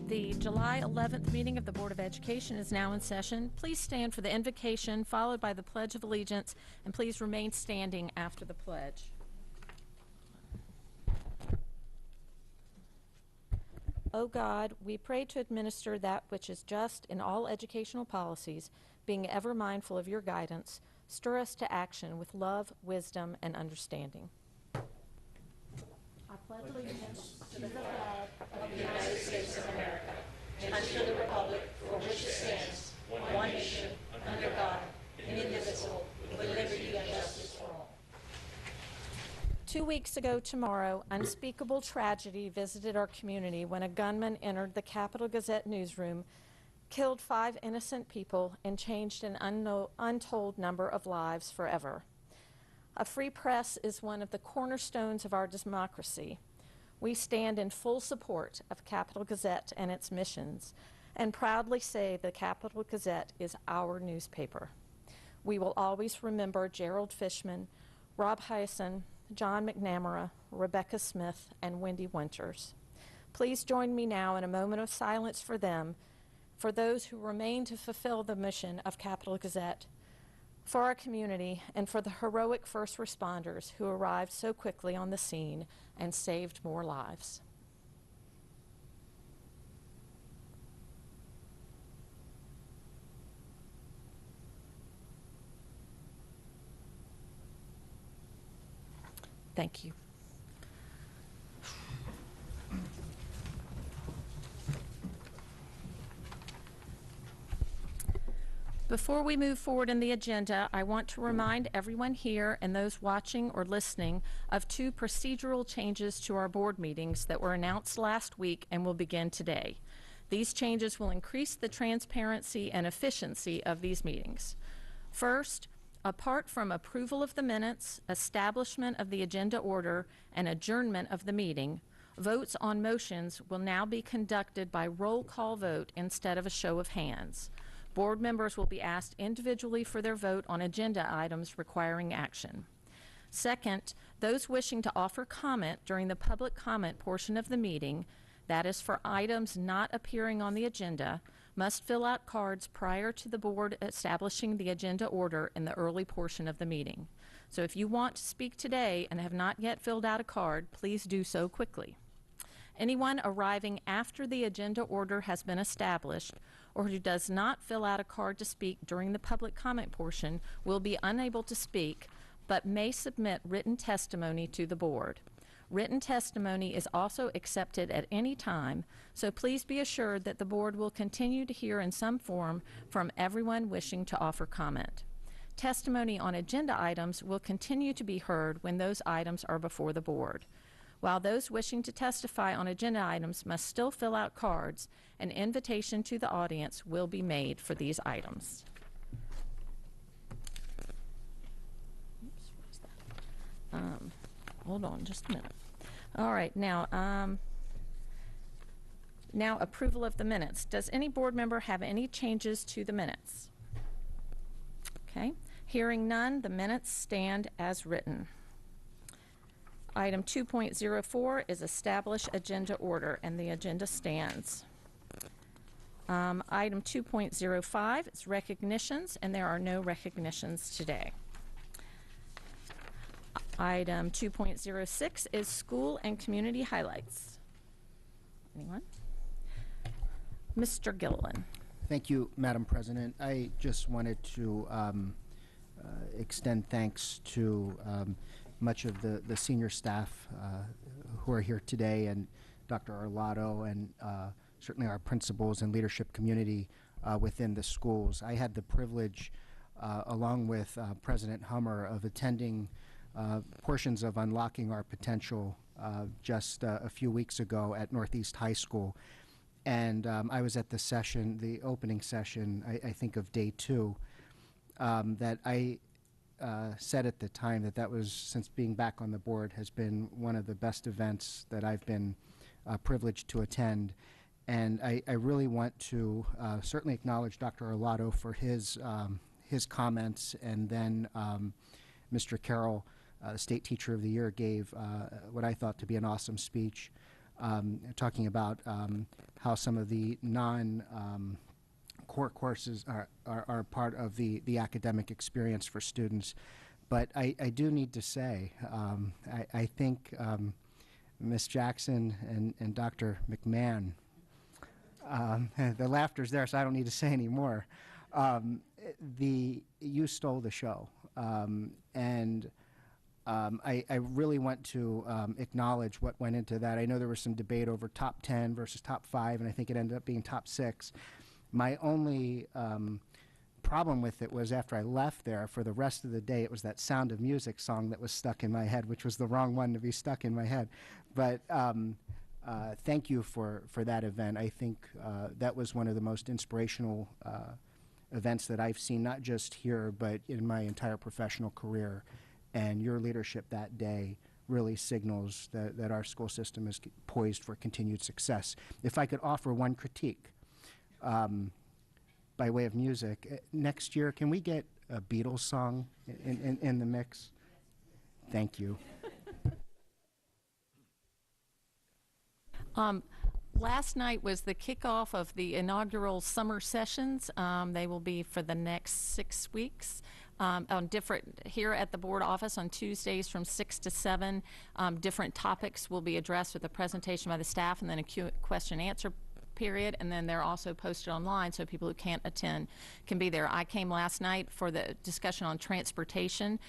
The July 11th meeting of the Board of Education is now in session. Please stand for the invocation, followed by the Pledge of Allegiance, and please remain standing after the pledge. O God, we pray to administer that which is just in all educational policies, being ever mindful of your guidance. Stir us to action with love, wisdom, and understanding. I pledge allegiance to the flag of the United States of America and to the republic for which it stands, one nation, under God, indivisible, with liberty and justice for all. 2 weeks ago tomorrow, unspeakable tragedy visited our community when a gunman entered the Capital Gazette newsroom, killed 5 innocent people, and changed an untold number of lives forever. A free press is one of the cornerstones of our democracy. We stand in full support of Capital Gazette and its missions, and proudly say the Capital Gazette is our newspaper. We will always remember Gerald Fishman, Rob Hyson, John McNamara, Rebecca Smith, and Wendy Winters. Please join me now in a moment of silence for them, for those who remain to fulfill the mission of Capital Gazette, for our community, and for the heroic first responders who arrived so quickly on the scene and saved more lives. Thank you. Before we move forward in the agenda, I want to remind everyone here and those watching or listening of 2 procedural changes to our board meetings that were announced last week and will begin today. These changes will increase the transparency and efficiency of these meetings. First, apart from approval of the minutes, establishment of the agenda order, and adjournment of the meeting, votes on motions will now be conducted by roll call vote instead of a show of hands. Board members will be asked individually for their vote on agenda items requiring action. Second, those wishing to offer comment during the public comment portion of the meeting, that is for items not appearing on the agenda, must fill out cards prior to the board establishing the agenda order in the early portion of the meeting. So if you want to speak today and have not yet filled out a card, please do so quickly. Anyone arriving after the agenda order has been established or who does not fill out a card to speak during the public comment portion will be unable to speak, but may submit written testimony to the board. Written testimony is also accepted at any time, so please be assured that the board will continue to hear in some form from everyone wishing to offer comment. Testimony on agenda items will continue to be heard when those items are before the board. While those wishing to testify on agenda items must still fill out cards, an invitation to the audience will be made for these items. Oops, what is that? Hold on just a minute. All right, now approval of the minutes. Does any board member have any changes to the minutes? Okay, hearing none, the minutes stand as written. Item 2.04 is establish agenda order, and the agenda stands. Item 2.05 is recognitions, and there are no recognitions today. Item 2.06 is school and community highlights. Anyone? Mr. Gilleland. Thank you, Madam President. I just wanted to extend thanks to much of the senior staff who are here today, and Dr. Arlotto, and certainly our principals and leadership community within the schools. I had the privilege, along with President Hummer, of attending portions of Unlocking Our Potential just a few weeks ago at Northeast High School. And I was at the session, the opening session, I think of day 2, that I said at the time that was, since being back on the board, has been one of the best events that I've been privileged to attend. And I really want to certainly acknowledge Dr. Arlotto for his comments, and then Mr. Carroll, the State Teacher of the Year, gave what I thought to be an awesome speech. talking about how some of the core courses are part of the academic experience for students. But I do need to say, I think Ms. Jackson and Dr. McMahon, the laughter's there, so I don't need to say any more. You stole the show, and I really want to acknowledge what went into that. I know there was some debate over top 10 versus top 5, and I think it ended up being top 6. My only problem with it was after I left there, for the rest of the day, it was that Sound of Music song that was stuck in my head, which was the wrong one to be stuck in my head. But thank you for that event. I think that was one of the most inspirational events that I've seen, not just here, but in my entire professional career. And your leadership that day really signals that our school system is poised for continued success. If I could offer one critique by way of music, next year, can we get a Beatles song in the mix? Thank you. Last night was the kickoff of the inaugural summer sessions. They will be for the next 6 weeks. Here at the board office on Tuesdays from 6 to 7. Different topics will be addressed with a presentation by the staff and then a question and answer period, and then they're also posted online so people who can't attend can be there. I came last night for the discussion on transportation.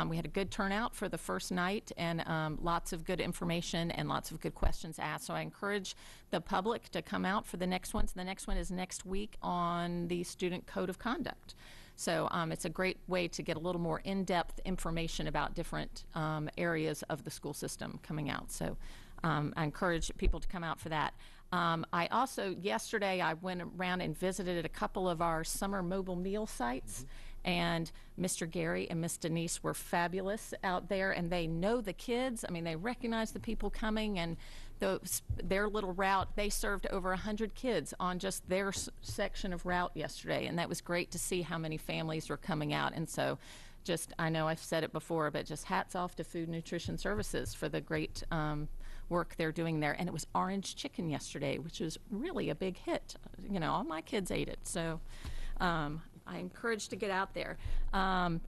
We had a good turnout for the first night, and lots of good information and lots of good questions asked. So I encourage the public to come out for the next one. So the next one is next week on the Student Code of Conduct. So it's a great way to get a little more in-depth information about different areas of the school system coming out. So I encourage people to come out for that. I also, yesterday, I went around and visited a couple of our summer mobile meal sites, and Mr. Gary and Miss Denise were fabulous out there, and they know the kids. I mean, they recognize the people coming, and their little route, they served over 100 kids on just their section of route yesterday, and that was great to see how many families were coming out. And so just, I know I've said it before, but just hats off to Food Nutrition Services for the great work they're doing there. And it was orange chicken yesterday, which was really a big hit. You know, all my kids ate it. So I encourage to get out there. I'm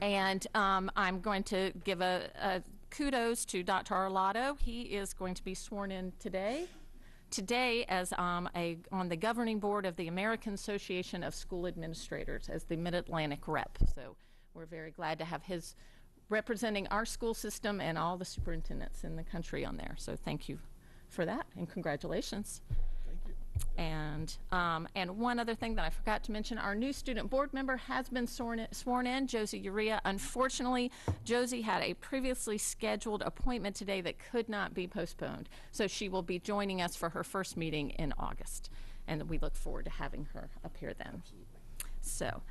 going to give a kudos to Dr. Arlotto. He is going to be sworn in today as on the governing board of the American Association of School Administrators as the Mid-Atlantic rep. So we're very glad to have his representing our school system and all the superintendents in the country on there. So thank you for that, and congratulations. Thank you. And one other thing that I forgot to mention, our new student board member has been sworn in, Josie Urea. Unfortunately, Josie had a previously scheduled appointment today that could not be postponed. So she will be joining us for her first meeting in August. And we look forward to having her up here then. So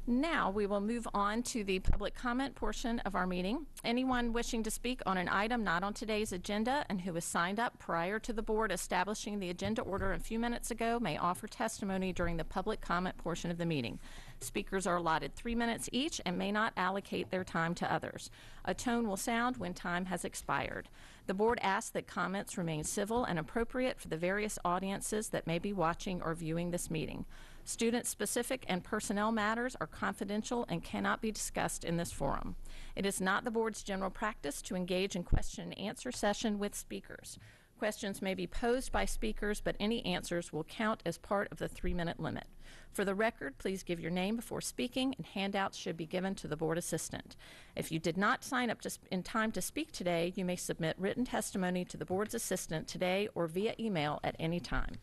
now we will move on to the public comment portion of our meeting. Anyone wishing to speak on an item not on today's agenda and who has signed up prior to the board establishing the agenda order a few minutes ago may offer testimony during the public comment portion of the meeting. Speakers are allotted 3 minutes each and may not allocate their time to others. A tone will sound when time has expired. The board asks that comments remain civil and appropriate for the various audiences that may be watching or viewing this meeting. Student-specific and personnel matters are confidential and cannot be discussed in this forum. It is not the board's general practice to engage in question and answer session with speakers. Questions may be posed by speakers, but any answers will count as part of the 3-minute limit. For the record, please give your name before speaking, and handouts should be given to the board assistant. If you did not sign up in time to speak today, you may submit written testimony to the board's assistant today or via email at any time.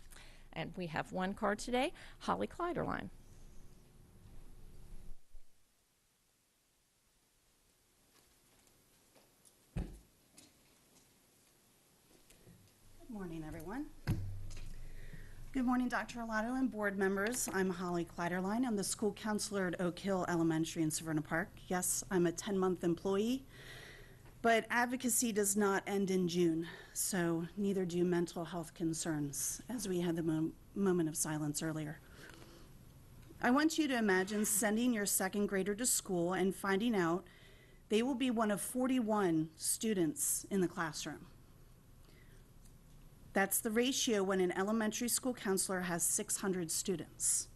And we have one card today, Holly Kleiderline. Good morning, everyone. Good morning, Dr. Arlotto and board members. I'm Holly Kleiderline. I'm the school counselor at Oak Hill Elementary in Severna Park. Yes, I'm a 10-month employee, but advocacy does not end in June, so neither do mental health concerns, as we had the moment of silence earlier. I want you to imagine sending your second grader to school and finding out they will be one of 41 students in the classroom. That's the ratio when an elementary school counselor has 600 students.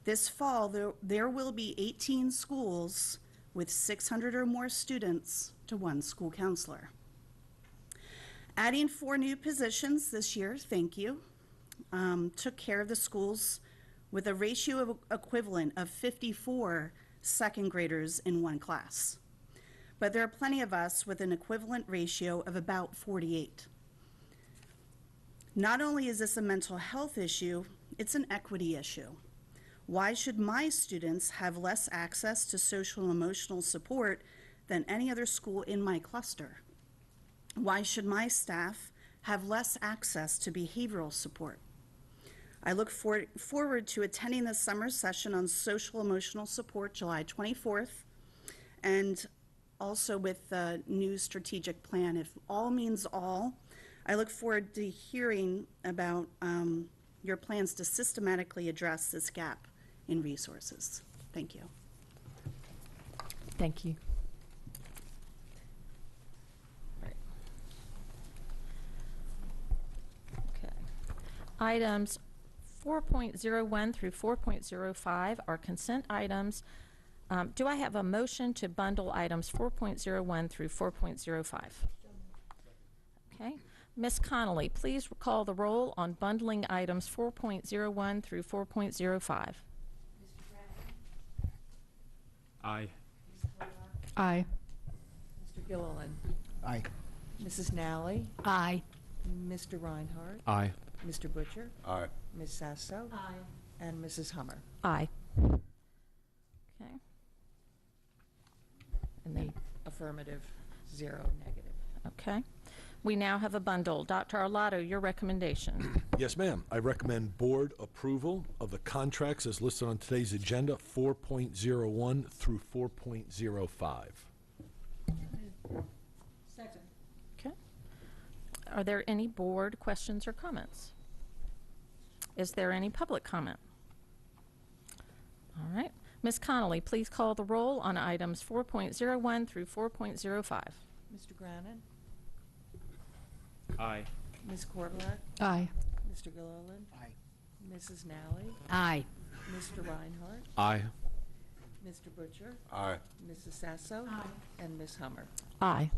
This fall, there will be 18 schools with 600 or more students to one school counselor. Adding 4 new positions this year, thank you, took care of the schools with a ratio of equivalent of 54 second graders in one class. But there are plenty of us with an equivalent ratio of about 48. Not only is this a mental health issue, it's an equity issue. Why should my students have less access to social and emotional support than any other school in my cluster? Why should my staff have less access to behavioral support? I look forward to attending the summer session on social emotional support July 24th, and also with the new strategic plan. If all means all, I look forward to hearing about your plans to systematically address this gap in resources. Thank you. Thank you. Right. Okay. Items 4.01 through 4.05 are consent items. Do I have a motion to bundle items 4.01 through 4.05? Okay. Ms. Connolly, please call the roll on bundling items 4.01 through 4.05. Aye. Aye. Mr. Gilleland. Aye. Mrs. Nally. Aye. Mr. Reinhardt. Aye. Mr. Butcher. Aye. Ms. Sasso. Aye. And Mrs. Hummer. Aye. Okay. And then, Affirmative, 0 negative. okay. We now have a bundle. Dr. Arlotto, your recommendation. Yes, ma'am. I recommend board approval of the contracts as listed on today's agenda, 4.01 through 4.05. Second. Okay. Are there any board questions or comments? Is there any public comment? All right. Ms. Connolly, please call the roll on items 4.01 through 4.05. Mr. Grannon. Aye. Ms. Korbelak. Aye. Mr. Gilleland. Aye. Mrs. Nally. Aye. Mr. Reinhardt. Aye. Mr. Butcher. Aye. Mrs. Sasso. And Ms. Hummer. Aye.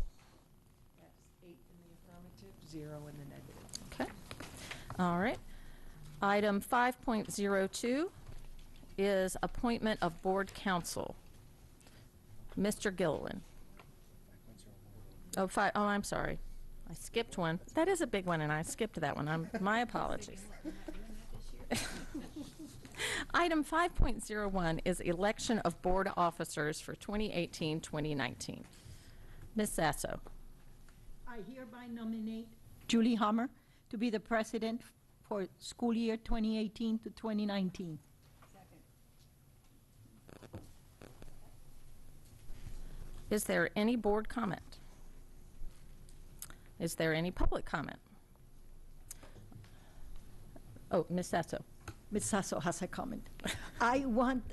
That's 8 in the affirmative, 0 in the negative. Okay. All right. Item 5.02 is appointment of board counsel. Mr. Gilleland. Oh, I'm sorry. I skipped one. That is a big one, and I skipped that one. My apologies. Item 5.01 is election of board officers for 2018-2019. Ms. Sasso. I hereby nominate Julie Hummer to be the president for school year 2018 to 2019. Is there any board comment? Is there any public comment? Oh, Ms. Sasso. Ms. Sasso has a comment. I want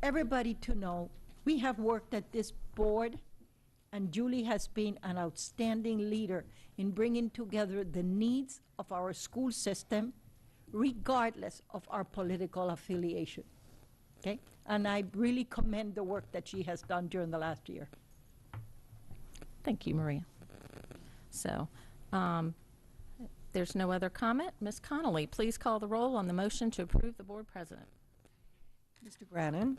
everybody to know we have worked at this board, and Julie has been an outstanding leader in bringing together the needs of our school system, regardless of our political affiliation. Okay? And I really commend the work that she has done during the last year. Thank you, Maria. So, there's no other comment. Ms. Connolly, please call the roll on the motion to approve the board president. Mr. Grannon.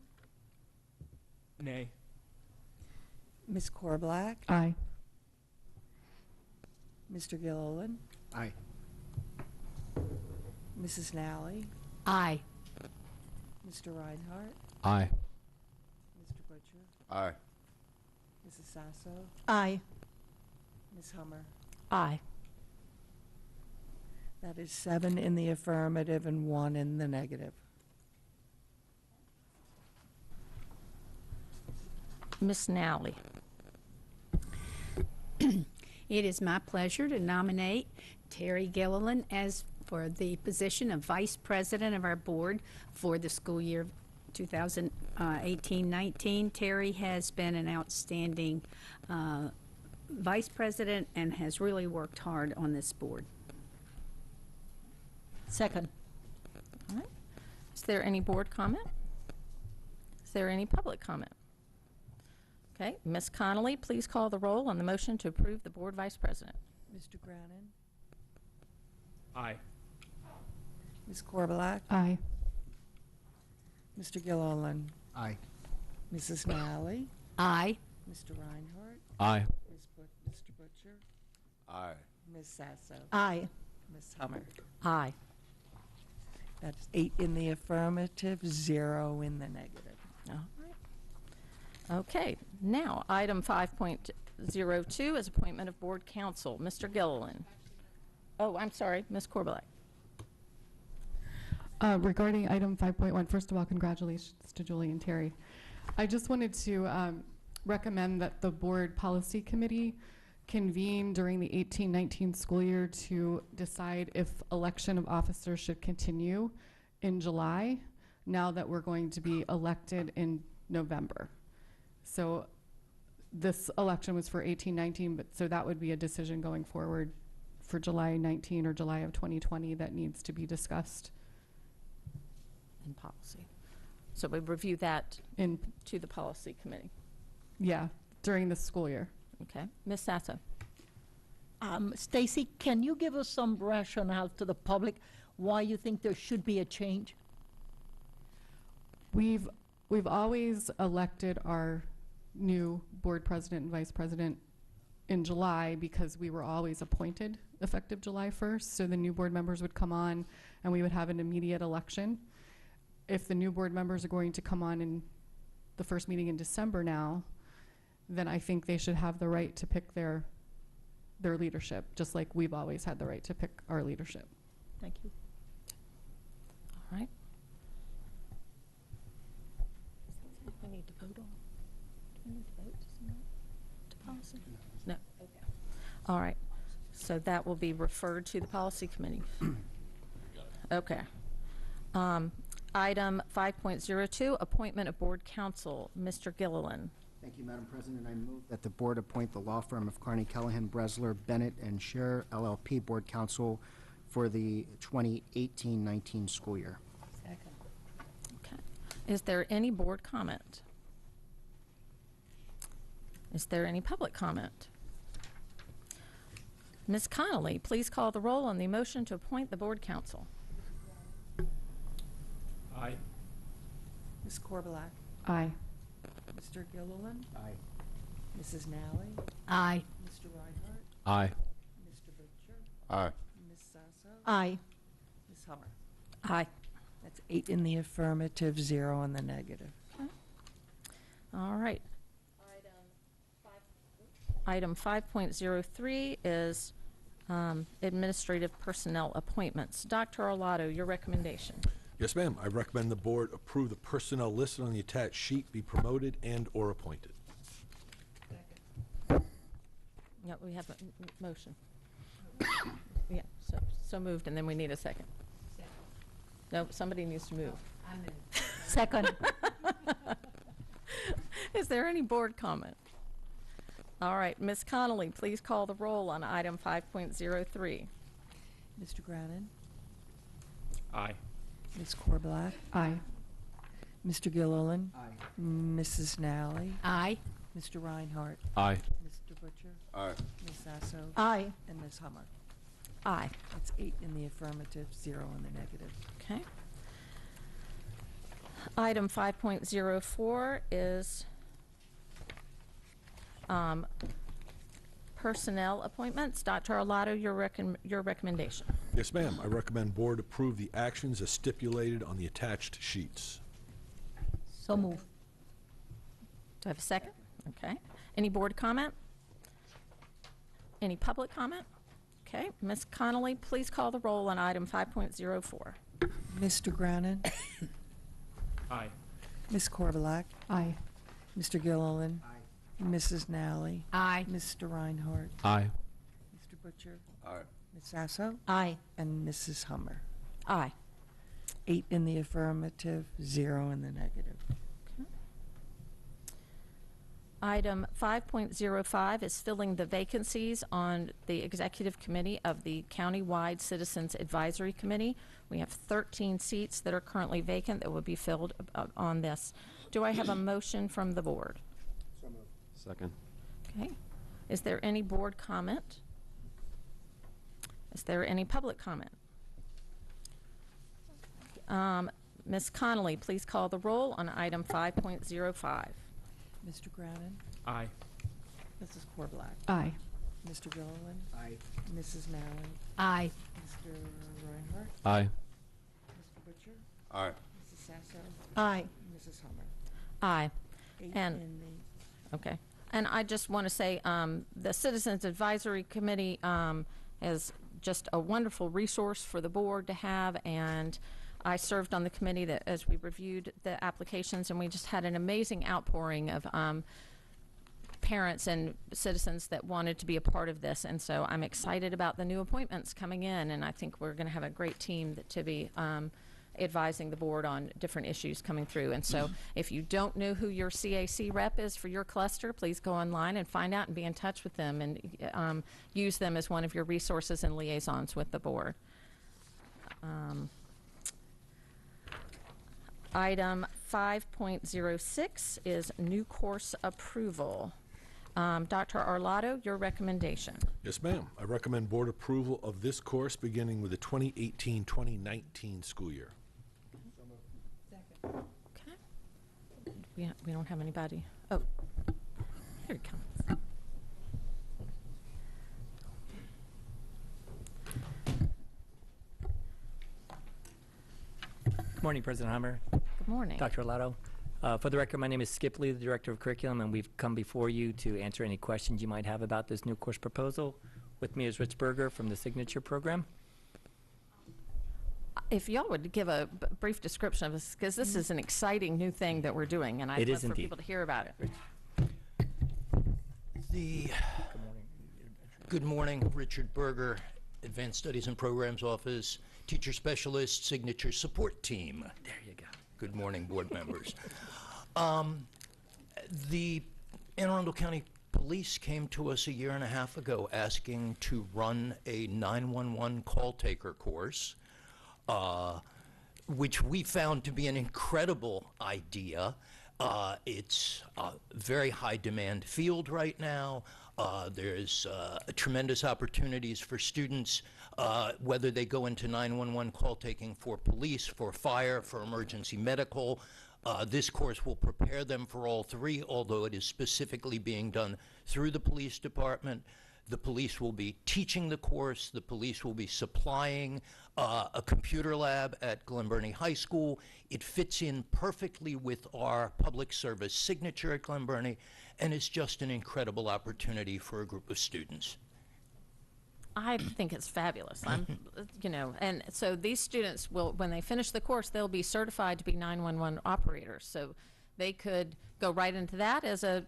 Nay. Ms. Korbelak. Aye. Mr. Gilleland. Aye. Mrs. Nally. Aye. Mr. Reinhardt. Aye. Mr. Butcher. Aye. Mrs. Sasso. Aye. Ms. Hummer. Aye. That is 7 in the affirmative and 1 in the negative. Ms. Nally. It is my pleasure to nominate Terry Gilleland as for the position of Vice President of our board for the school year 2018-19. Terry has been an outstanding vice president and has really worked hard on this board. Second. All right. Is there any board comment? Is there any public comment? Okay, Ms. Connolly, please call the roll on the motion to approve the board vice president. Mr. Grannon? Aye. Ms. Corbelak? Aye. Mr. Gilleland? Aye. Mrs. Nally? Aye. Mr. Reinhardt? Aye. Mr. Butcher? Aye. Ms. Sasso? Aye. Ms. Hummer? Aye. That's 8 in the affirmative, 0 in the negative. All right. Okay, now, item 5.02 is appointment of board counsel. Mr. Gilleland. Oh, I'm sorry, Ms. Corbelak. Regarding item 5.1, first of all, congratulations to Julie and Terry. I just wanted to recommend that the board policy committee convene during the 18-19 school year to decide if election of officers should continue in July, now that we're going to be elected in November. So this election was for 18-19, but so that would be a decision going forward for July 19 or July of 2020 that needs to be discussed. In policy. So we review that In, to the policy committee. yeah, during the school year. Okay, Ms. Sasso. Stacy, can you give us some rationale to the public why you think there should be a change? We've always elected our new board president and vice president in July because we were always appointed effective July 1st. So the new board members would come on and we would have an immediate election. If the new board members are going to come on in the first meeting in December now, then I think they should have the right to pick their leadership, just like we've always had the right to pick our leadership. Thank you. All right. We need to vote on. Do we need to vote to send that to policy? No. Okay. All right. So that will be referred to the policy committee. Okay. Item 5.02, appointment of board counsel. Mr. Gilleland. Thank you, Madam President. I move that the board appoint the law firm of Carney, Callahan, Bresler, Bennett, and Scher, LLP, board counsel for the 2018-19 school year. Second. Okay. Is there any board comment? Is there any public comment? Ms. Connolly, please call the roll on the motion to appoint the board counsel. Aye. Ms. Corbelak? Aye. Mr. Gilleland? Aye. Mrs. Nally? Aye. Mr. Reinhardt? Aye. Mr. Butcher? Aye. Ms. Sasso? Aye. Ms. Hummer? Aye. That's 8 in the affirmative, 0 in the negative. All right. Item 5.03 is administrative personnel appointments. Dr. Arlotto, your recommendation. Yes, ma'am. I recommend the board approve the personnel listed on the attached sheet be promoted and or appointed. No, we have a motion. Yeah, so moved, and then we need a second. No, somebody needs to move. Second. Is there any board comment? All right, Ms. Connolly, please call the roll on item 5.03. Mr. Grannon? Aye. Ms. Corbelak? Aye. Mr. Gilleland? Aye. Mrs. Nally? Aye. Mr. Reinhardt? Aye. Mr. Butcher? Aye. Ms. Sasso? Aye. And Ms. Hummer? Aye. That's 8 in the affirmative, 0 in the negative. Okay. Item 5.04 is personnel appointments. Dr. Arlotto, your recommendation. Yes, ma'am. I recommend board approve the actions as stipulated on the attached sheets. So move. Do I have a second? Okay. Any board comment? Any public comment? Okay. Ms. Connolly, please call the roll on item 5.04. Mr. Grannon? Aye. Ms. Corbelak? Aye. Mr. Gilleland? Aye. Mrs. Nally? Aye. Mr. Reinhardt? Aye. Mr. Butcher? Aye. Ms. Sasso? Aye. And Mrs. Hummer? Aye. 8 in the affirmative, 0 in the negative. Item 5.05 is filling the vacancies on the Executive Committee of the Countywide Citizens Advisory Committee. We have 13 seats that are currently vacant that will be filled on this. Do I have a motion from the board? Second. Okay. Is there any board comment? Is there any public comment? Ms. Connolly, please call the roll on item 5.05. Mr. Grannon? Aye. Mrs. Korbelak? Aye. Mr. Gilleland? Aye. Mrs. Nally? Aye. Mr. Reinhardt? Aye. Mr. Butcher? Aye. Mrs. Sasso? Aye. Mrs. Hummer? Aye. 8 And- in the Okay. And I just want to say, the Citizens Advisory Committee is just a wonderful resource for the board to have, and I served on the committee that as we reviewed the applications, and we just had an amazing outpouring of parents and citizens that wanted to be a part of this. And so I'm excited about the new appointments coming in, and I think we're going to have a great team to be advising the board on different issues coming through. And so if you don't know who your CAC rep is for your cluster, please go online and find out and be in touch with them, and use them as one of your resources and liaisons with the board. Item 5.06 is new course approval. Dr. Arlotto, your recommendation. Yes, ma'am. I recommend board approval of this course beginning with the 2018-2019 school year. Okay. We don't have anybody. Oh, here he comes. Good morning, President Hummer, Good morning. Dr. Arlotto. For the record, my name is Skip Lee, the Director of Curriculum, and we've come before you to answer any questions you might have about this new course proposal. With me is Rich Berger from the Signature Program. If y'all would give a brief description of this, because this is an exciting new thing that we're doing, and I'd It love is for indeed. people to hear about it. The, Good morning. good morning, Richard Berger, Advanced Studies and Programs Office, Teacher Specialist, Signature Support Team. There you go. Good morning, board members. The Anne Arundel County Police came to us a year and a half ago asking to run a 911 call taker course, which we found to be an incredible idea. It's a very high demand field right now. There's tremendous opportunities for students, whether they go into 911 call taking for police, for fire, for emergency medical. This course will prepare them for all three, although it is specifically being done through the police department. The police will be teaching the course. The police will be supplying a computer lab at Glen Burnie High School. It fits in perfectly with our public service signature at Glen Burnie, and it's just an incredible opportunity for a group of students. I think it's fabulous. And so these students will, when they finish the course, they'll be certified to be 911 operators. So they could go right into that as a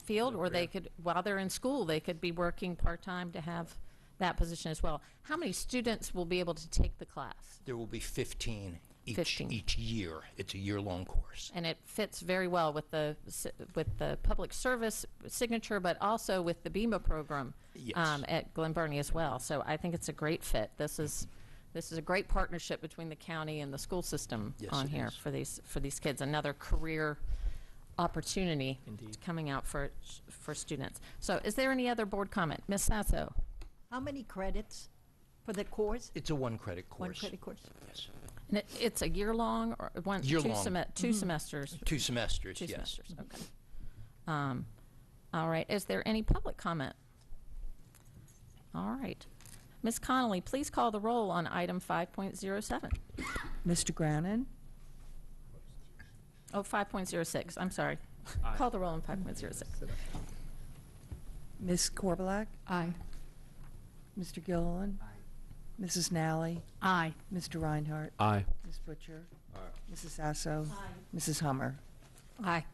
field, or they could, while they're in school, they could be working part-time to have that position as well. How many students will be able to take the class? There will be 15 15. each year. It's a year-long course. And it fits very well with the public service signature, but also with the BEMA program Yes. at Glen Burnie as well. So I think it's a great fit. This is a great partnership between the county and the school system Yes, on it here is. for these kids. Another career opportunity Indeed. coming out for students. So is there any other board comment? Ms. Sasso? How many credits for the course? It's a one-credit One course. credit course. Yes. And it's a year-long or one? Year-long. Two semesters? 2 semesters, Two yes. semesters, okay. All right, is there any public comment? All right. Ms. Connolly, please call the roll on item 5.07. Mr. Grannon? Oh, 5.06, I'm sorry. Aye. Call the roll on 5.06. Ms. Korbelak? Aye. Mr. Gilleland? Mrs. Nally? Aye. Mr. Reinhardt? Aye. Ms. Butcher? Mrs. Sasso? Mrs. Hummer? Aye.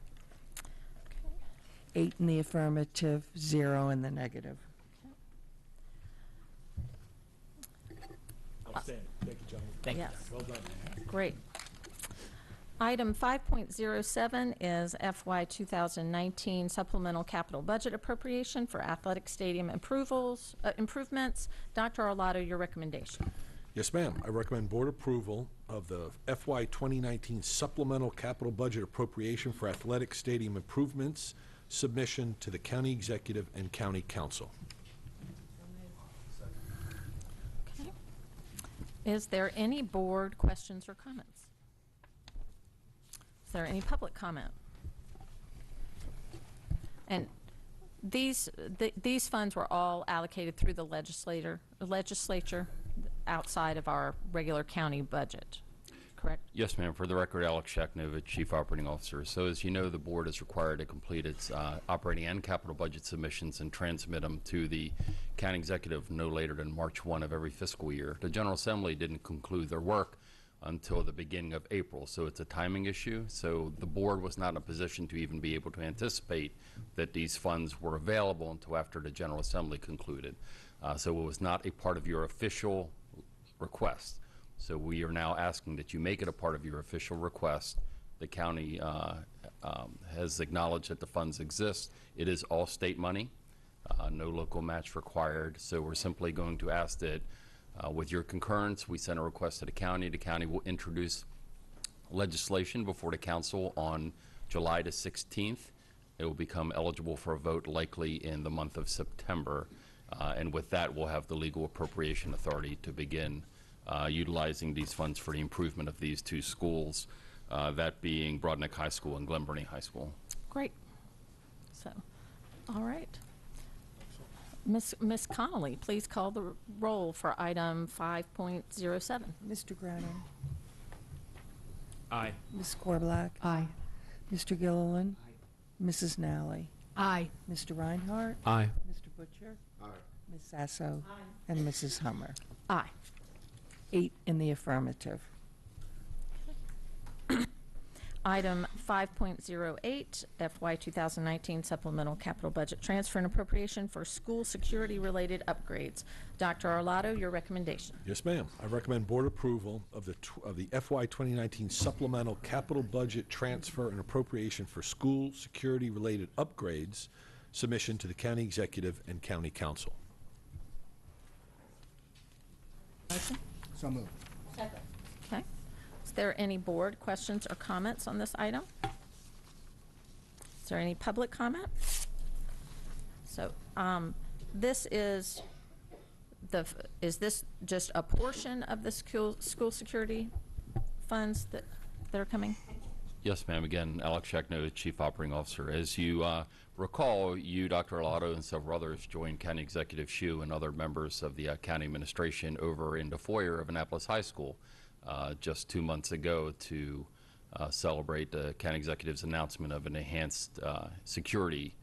8 in the affirmative, 0 in the negative. Outstanding. Thank you, gentlemen. Thank you. Yes. Well done. Great. Item 5.07 is FY 2019 Supplemental Capital Budget Appropriation for Athletic Stadium improvements. Dr. Arlotto, your recommendation. Yes, ma'am. I recommend board approval of the FY 2019 Supplemental Capital Budget Appropriation for Athletic Stadium Improvements submission to the County Executive and County Council. Okay. Is there any board questions or comments? Is there any public comment? And these funds were all allocated through the legislature outside of our regular county budget, correct? Yes, ma'am. For the record, Alex Szachnowicz, Chief Operating Officer. So as you know, the board is required to complete its operating and capital budget submissions and transmit them to the county executive no later than March 1 of every fiscal year. The General Assembly didn't conclude their work until the beginning of April, so it's a timing issue. So the board was not in a position to even be able to anticipate that these funds were available until after the General Assembly concluded. So it was not a part of your official request. So we are now asking that you make it a part of your official request. The county has acknowledged that the funds exist. It is all state money, no local match required. So we're simply going to ask that with your concurrence, we send a request to the county. The county will introduce legislation before the council on July the 16th. It will become eligible for a vote likely in the month of September. And with that, we'll have the legal appropriation authority to begin utilizing these funds for the improvement of these two schools, that being Broadneck High School and Glen Burnie High School. Great. So, all right. Ms. Connolly, please call the roll for item 5.07. Mr. Grano. Aye. Ms. Corblack. Aye. Mr. Gilleland. Mrs. Nally. Aye. Mr. Reinhardt. Aye. Mr. Butcher. Ms. Sasso. And Mrs. Hummer. Aye. 8 in the affirmative. Item 5.08, FY 2019 Supplemental Capital Budget Transfer and Appropriation for School Security-Related Upgrades. Dr. Arlotto, your recommendation. Yes, ma'am. I recommend board approval of the FY 2019 Supplemental Capital Budget Transfer and Appropriation for School Security-Related Upgrades submission to the County Executive and County Council. Motion? So moved. Second. Okay. Is there any board questions or comments on this item? Is there any public comment? So, this is this just a portion of the school security funds that are coming? Yes, ma'am. Again, Alex Szachnowicz, Chief Operating Officer. As you recall, you, Dr. Arlotto, and several others joined County Executive Shue and other members of the county administration over in the foyer of Annapolis High School just 2 months ago to celebrate the county executive's announcement of an enhanced security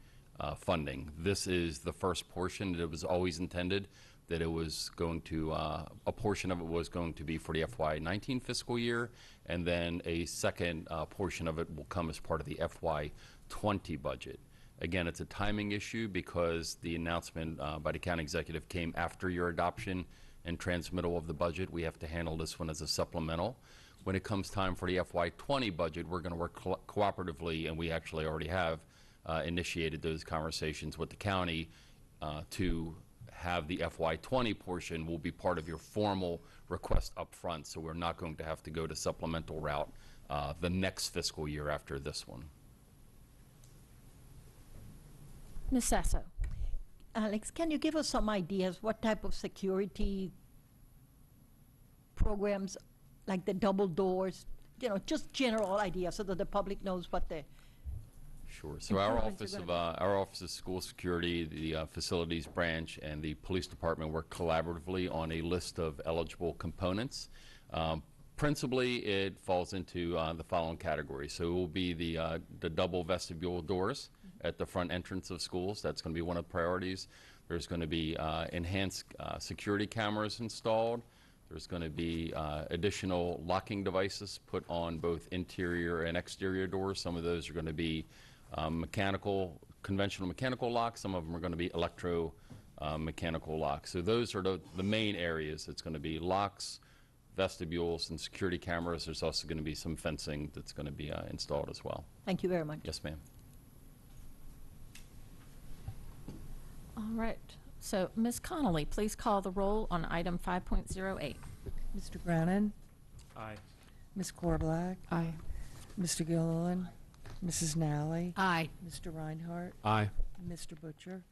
funding. This is the first portion. It was always intended that it was going to, a portion of it was going to be for the FY19 fiscal year, and then a second portion of it will come as part of the FY20 budget. Again, it's a timing issue because the announcement by the county executive came after your adoption and transmittal of the budget. We have to handle this one as a supplemental. When it comes time for the FY20 budget, we're going to work cooperatively, and we actually already have initiated those conversations with the county to have the FY20 portion will be part of your formal request up front, so we're not going to have to go to supplemental route the next fiscal year after this one. Ms. Sasso. Alex, can you give us some ideas what type of security programs, like the double doors, you know, just general ideas so that the public knows what the Sure. So our office of school security, the facilities branch, and the police department work collaboratively on a list of eligible components. Principally, it falls into the following categories. So it will be the double vestibule doors at the front entrance of schools. That's going to be one of the priorities. There's going to be enhanced security cameras installed. There's going to be additional locking devices put on both interior and exterior doors. Some of those are going to be conventional mechanical locks. Some of them are going to be mechanical locks. So those are the main areas. It's going to be locks, vestibules and security cameras. There's also going to be some fencing that's going to be installed as well. Thank you very much. Yes, ma'am. All right. So, Ms. Connolly, please call the roll on item 5.08. Mr. Brannan? Aye. Ms. Korbelak? Aye. Mr. Gilleland? Mrs. Nally? Aye. Mr. Reinhardt? Aye. Mr. Butcher?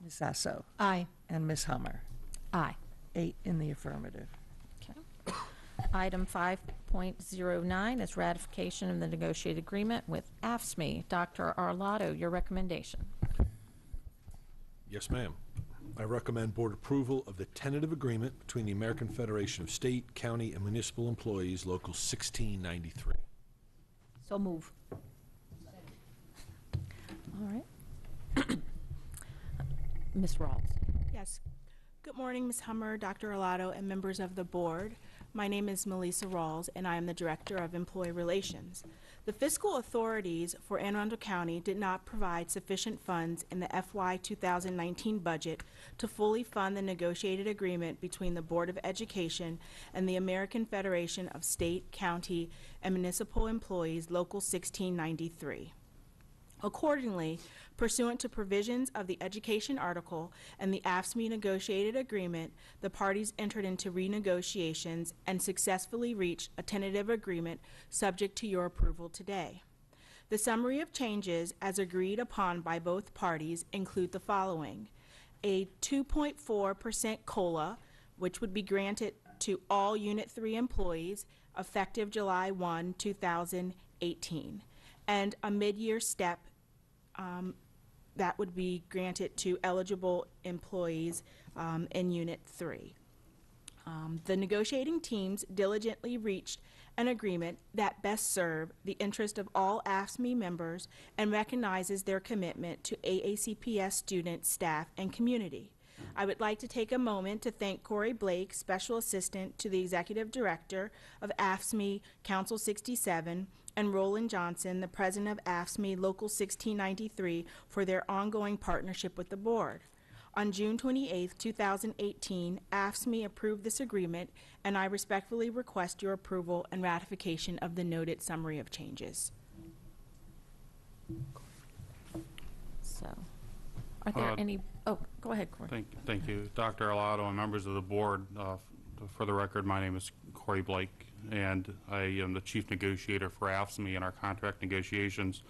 Ms. Sasso? Aye. And Ms. Hummer? Aye. 8 in the affirmative. Okay. Item 5.09 is ratification of the negotiated agreement with AFSCME. Dr. Arlotto, your recommendation. Yes, ma'am. I recommend board approval of the tentative agreement between the American Federation of State, County, and Municipal Employees, Local 1693. So move. All right. Ms. Rawls. Yes. Good morning, Ms. Hummer, Dr. Arlotto, and members of the board. My name is Melisa Rawles, and I am the Director of Employee Relations. The fiscal authorities for Anne Arundel County did not provide sufficient funds in the FY 2019 budget to fully fund the negotiated agreement between the Board of Education and the American Federation of State, County, and Municipal Employees, Local 1693. Accordingly, pursuant to provisions of the Education Article and the AFSCME negotiated agreement, the parties entered into renegotiations and successfully reached a tentative agreement subject to your approval today. The summary of changes as agreed upon by both parties include the following: a 2.4% COLA, which would be granted to all Unit 3 employees effective July 1, 2018, and a mid-year step that would be granted to eligible employees in Unit 3. The negotiating teams diligently reached an agreement that best serve the interest of all AFSCME members and recognizes their commitment to AACPS students, staff, and community. I would like to take a moment to thank Kory Blake, Special Assistant to the Executive Director of AFSCME Council 67, and Roland Johnson, the President of AFSCME Local 1693, for their ongoing partnership with the Board. On June 28, 2018, AFSCME approved this agreement, and I respectfully request your approval and ratification of the noted summary of changes. So, are there any? Oh, go ahead, Kory. Thank you, Dr. Arlotto and members of the board. For the record, my name is Kory Blake, and I am the chief negotiator for AFSCME in our contract negotiations.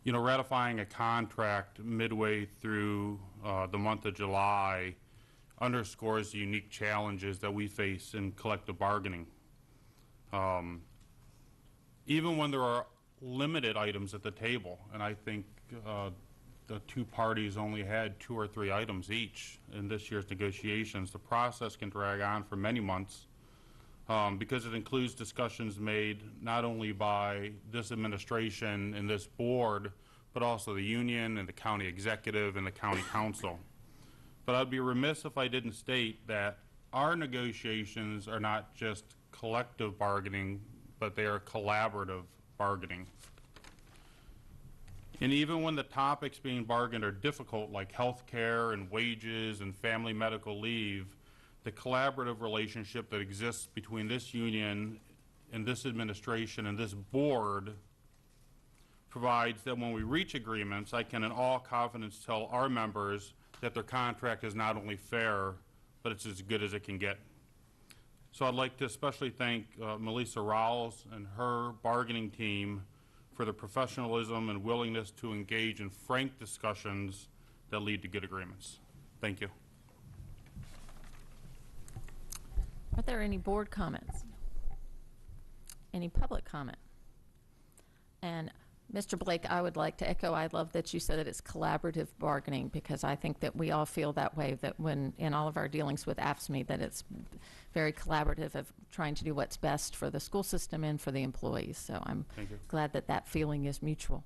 You know, ratifying a contract midway through the month of July underscores the unique challenges that we face in collective bargaining. Even when there are limited items at the table, and I think the two parties only had 2 or 3 items each in this year's negotiations, the process can drag on for many months because it includes discussions made not only by this administration and this board, but also the union and the county executive and the county council. But I'd be remiss if I didn't state that our negotiations are not just collective bargaining, but they are collaborative bargaining. And even when the topics being bargained are difficult, like health care and wages and family medical leave, the collaborative relationship that exists between this union and this administration and this board provides that when we reach agreements, I can in all confidence tell our members that their contract is not only fair, but it's as good as it can get. So I'd like to especially thank Melisa Rawles and her bargaining team for the professionalism and willingness to engage in frank discussions that lead to good agreements. Thank you. Are there any board comments? Any public comment? And Mr. Blake, I would like to echo, I love that you said that it's collaborative bargaining, because I think that we all feel that way, that when in all of our dealings with AFSCME, that it's very collaborative of trying to do what's best for the school system and for the employees. So I'm glad that that feeling is mutual.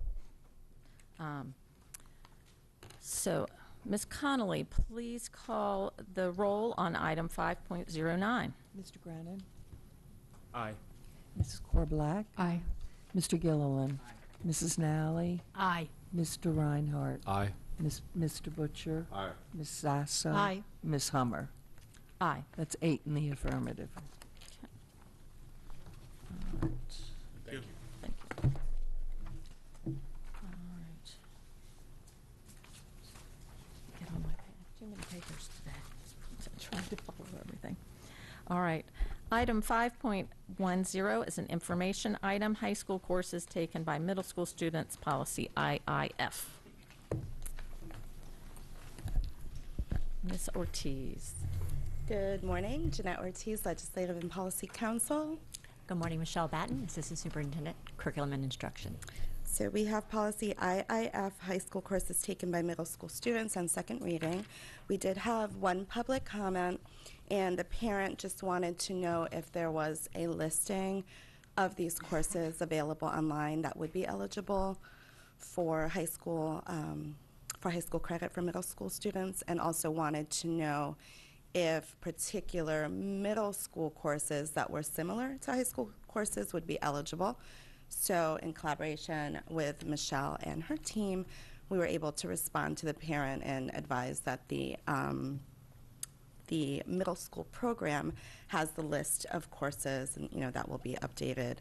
So Ms. Connolly, please call the roll on item 5.09. Mr. Brannan? Aye. Mrs. Korbelak? Aye. Mr. Gilleland? Aye. Mrs. Nally? Aye. Mr. Reinhardt? Aye. Mr. Butcher? Aye. Ms. Sasso? Aye. Ms. Hummer? Aye. That's 8 in the affirmative. Thank you. Thank you. All right. Get on my page. Too many papers today. Trying to follow everything. All right. Item 5.10 is an information item, high school courses taken by middle school students, policy IIF. Ms. Ortiz. Good morning, Jeanette Ortiz, Legislative and Policy Counsel. Good morning, Michelle Batten, Assistant Superintendent, Curriculum and Instruction. So we have policy IIF, high school courses taken by middle school students, on second reading. We did have one public comment, and the parent just wanted to know if there was a listing of these courses available online that would be eligible for high school credit for middle school students, and also wanted to know if particular middle school courses that were similar to high school courses would be eligible. So in collaboration with Michelle and her team, we were able to respond to the parent and advise that the middle school program has the list of courses, and that will be updated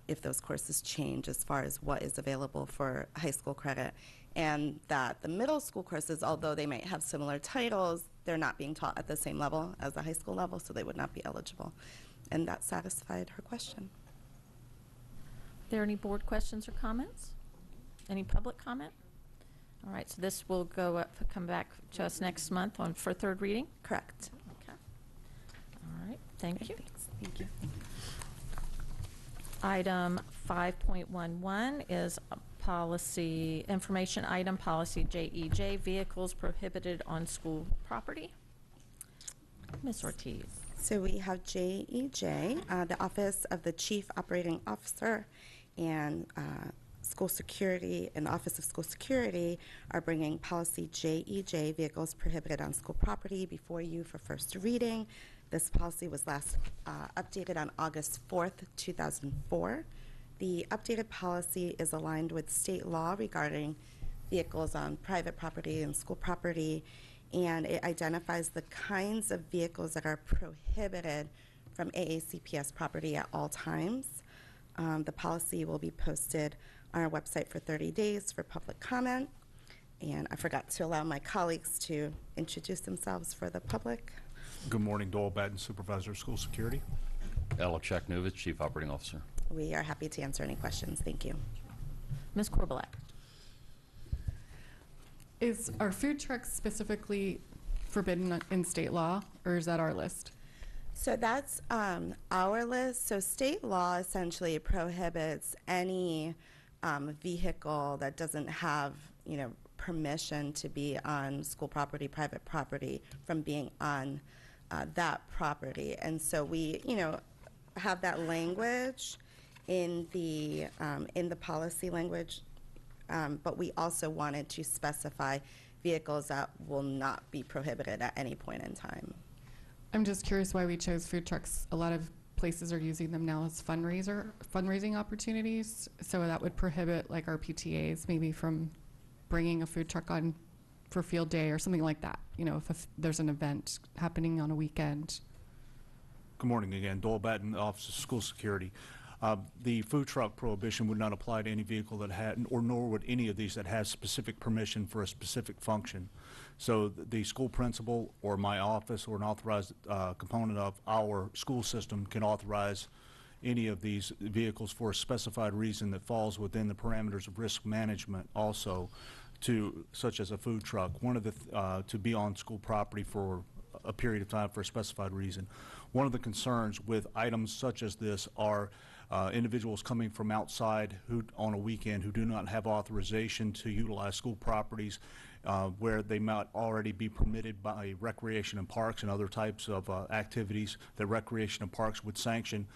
if those courses change as far as what is available for high school credit, and that the middle school courses, although they might have similar titles, they're not being taught at the same level as the high school level, so they would not be eligible. And that satisfied her question. Are there any board questions or comments? Any public comment? All right, so this will come back to us next month for third reading? Correct. Okay. All right, thank you. Thanks. Thank you. Item 5.11 is a policy, information item, policy JEJ, vehicles prohibited on school property. Ms. Ortiz. So we have JEJ, the Office of the Chief Operating Officer and School Security and the Office of School Security are bringing policy JEJ, vehicles prohibited on school property, before you for first reading. This policy was last updated on August 4th, 2004. The updated policy is aligned with state law regarding vehicles on private property and school property, and it identifies the kinds of vehicles that are prohibited from AACPS property at all times. The policy will be posted on our website for 30 days for public comment. And I forgot to allow my colleagues to introduce themselves for the public. Good morning, Doyle, Batten, Supervisor of School Security. Alex Szachnowicz, Chief Operating Officer. We are happy to answer any questions. Thank you. Ms. Korbelak. Are food trucks specifically forbidden in state law, or is that our list? So that's our list. So state law essentially prohibits any vehicle that doesn't have, permission to be on school property, private property, from being on that property. And so we, have that language in the policy language, but we also wanted to specify vehicles that will not be prohibited at any point in time. I'm just curious why we chose food trucks. A lot of places are using them now as fundraising opportunities, so that would prohibit like our PTAs maybe from bringing a food truck on for field day or something like that, if there's an event happening on a weekend. Good morning again, Doyle, Batten, Office of School Security. The food truck prohibition would not apply to any vehicle that had, or nor would any of these that has specific permission for a specific function. So the school principal or my office or an authorized component of our school system can authorize any of these vehicles for a specified reason that falls within the parameters of risk management also, such as a food truck, to be on school property for a period of time for a specified reason. One of the concerns with items such as this are individuals coming from outside on a weekend who do not have authorization to utilize school properties, where they might already be permitted by Recreation and Parks and other types of activities that Recreation and Parks would sanction.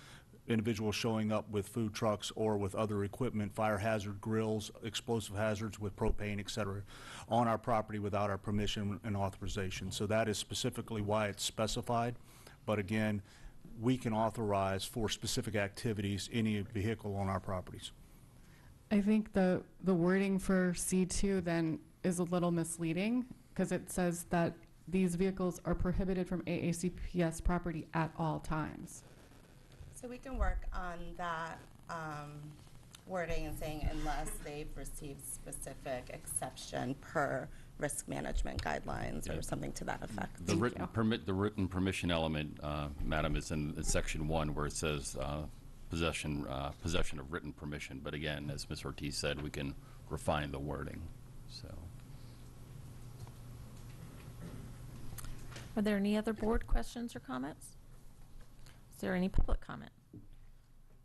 Individuals showing up with food trucks or with other equipment, fire hazard grills, explosive hazards with propane, et cetera, on our property without our permission and authorization. So that is specifically why it's specified. But again, we can authorize for specific activities any vehicle on our properties. I think the wording for C2 then is a little misleading, because it says that these vehicles are prohibited from AACPS property at all times. So we can work on that wording and saying unless they've received specific exception per risk management guidelines or something to that effect. The written permission element, Madam, is in section 1 where it says possession of written permission. But again, as Ms. Ortiz said, we can refine the wording. So. Are there any other board questions or comments? Is there any public comment?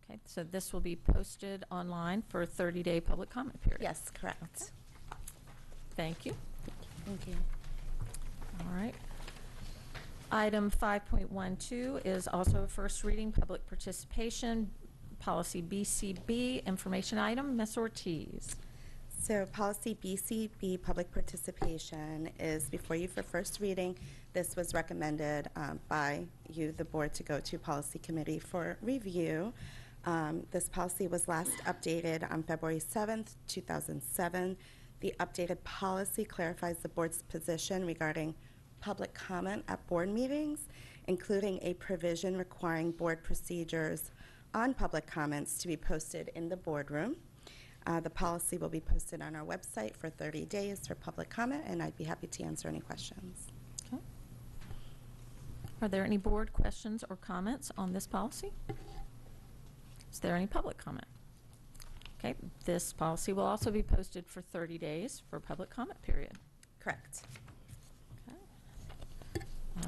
Okay, so this will be posted online for a 30-day public comment period. Yes, correct. Thank you. Thank you. All right. Item 5.12 is also a first reading, public participation, policy BCB, information item. Ms. Ortiz. So policy BCB, public participation, is before you for first reading. This was recommended by you, the board, to go to policy committee for review. This policy was last updated on February 7th, 2007. The updated policy clarifies the board's position regarding public comment at board meetings, including a provision requiring board procedures on public comments to be posted in the boardroom. The policy will be posted on our website for 30 days for public comment, and I'd be happy to answer any questions. Okay. Are there any board questions or comments on this policy? Is there any public comment? Okay, this policy will also be posted for 30 days for public comment period. Correct. Okay.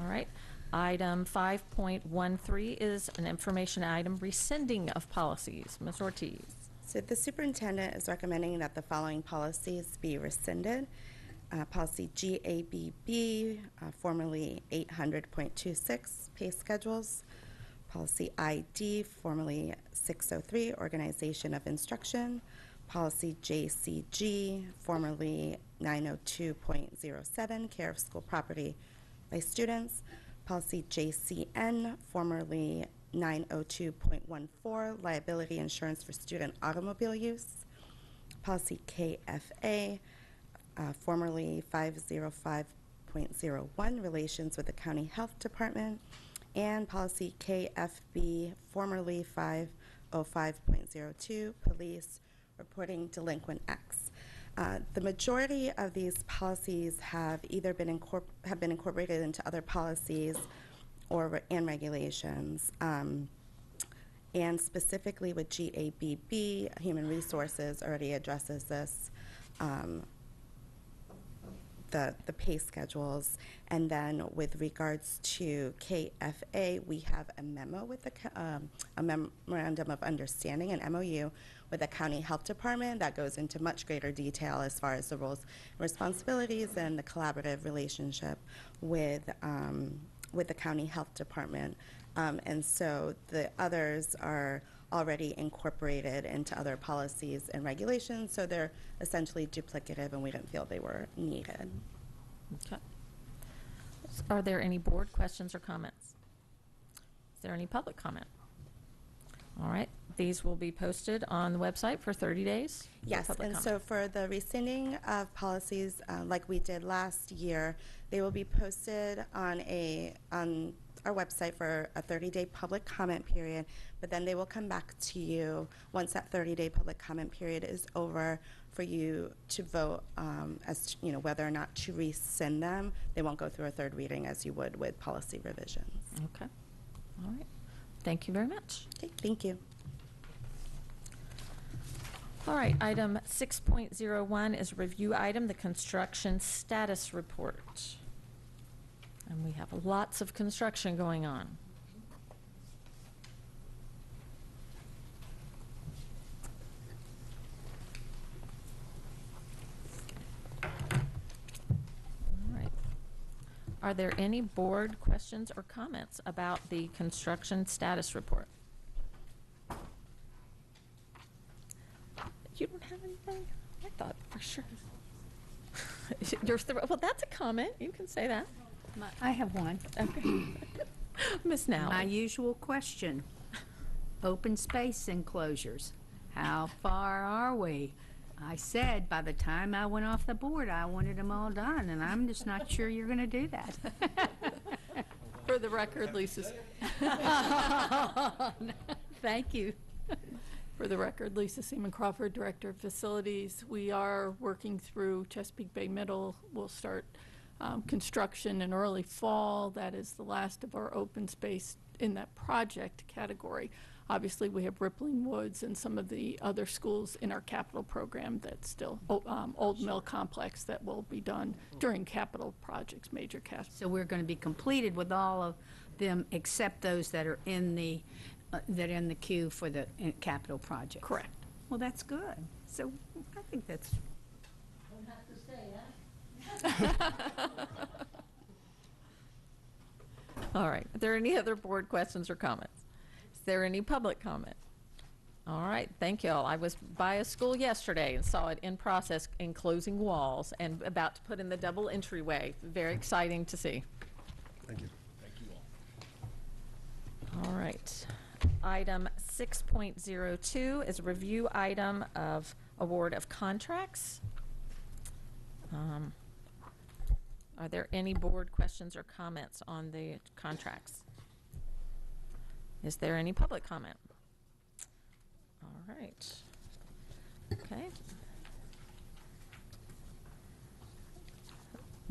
All right. Item 5.13 is an information item, rescinding of policies. Ms. Ortiz. So the superintendent is recommending that the following policies be rescinded. Policy GABB, formerly 800.26, pay schedules. Policy ID, formerly 603, organization of instruction. Policy JCG, formerly 902.07, care of school property by students. Policy JCN, formerly 902.14, liability insurance for student automobile use. Policy KFA, formerly 505.01, relations with the county health department. And policy KFB, formerly 505.02, police reporting delinquent acts. The majority of these policies have either been incorporated into other policies and regulations. And specifically with GABB, Human Resources already addresses this, the pay schedules. And then with regards to KFA, we have a memo with a memorandum of understanding, an MOU, with the county health department that goes into much greater detail as far as the roles and responsibilities and the collaborative relationship with the county health department. And so the others are already incorporated into other policies and regulations, so they're essentially duplicative, and we didn't feel they were needed. Okay. Are there any board questions or comments? Is there any public comment? All right. These will be posted on the website for 30 days? Yes, and so for the rescinding of policies, like we did last year, they will be posted on our website for a 30-day public comment period, but then they will come back to you once that 30-day public comment period is over for you to vote as to, whether or not to rescind them. They won't go through a third reading as you would with policy revisions. Okay. All right. Thank you very much. Okay, thank you. All right, item 6.01 is a review item, the construction status report. And we have lots of construction going on. All right. Are there any board questions or comments about the construction status report? You don't have anything? I thought for sure. Well, that's a comment. You can say that. I have one. Okay. Ms. Nally. My usual question. Open space enclosures. How far are we? I said by the time I went off the board, I wanted them all done, and I'm just not sure you're going to do that. For the record, Lisa's. Thank you. For the record, Lisa Seaman-Crawford, Director of Facilities. We are working through Chesapeake Bay Middle. We'll start construction in early fall. That is the last of our open space in that project category. Obviously, we have Rippling Woods and some of the other schools in our capital program that's still Old Mill Complex that will be done during capital projects, major capital. So we're going to be completed with all of them except those that are in the queue for the capital project. Correct. Well, that's good. So I think that's. Don't have to stay, huh? All right. Are there any other board questions or comments? Is there any public comment? All right. Thank you all. I was by a school yesterday and saw it in process enclosing walls and about to put in the double entryway. Very exciting to see. Thank you. Thank you all. All right. Item 6.02 is a review item of award of contracts. Are there any board questions or comments on the contracts? Is there any public comment? All right. Okay.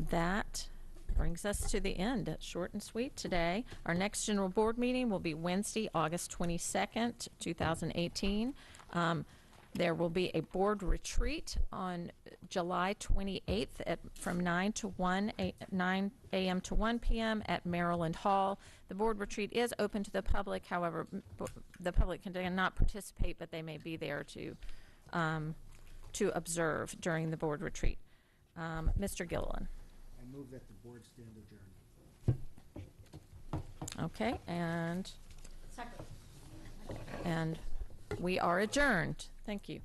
That brings us to the end. Short and sweet today. Our next general board meeting will be Wednesday, August 22nd, 2018. There will be a board retreat on July 28th from 9 a.m. to 1 p.m. at Maryland Hall. The board retreat is open to the public. However, the public cannot participate, but they may be there to observe during the board retreat. Mr. Gilleland. I move that the board stand adjourned. Okay, and we are adjourned. Thank you.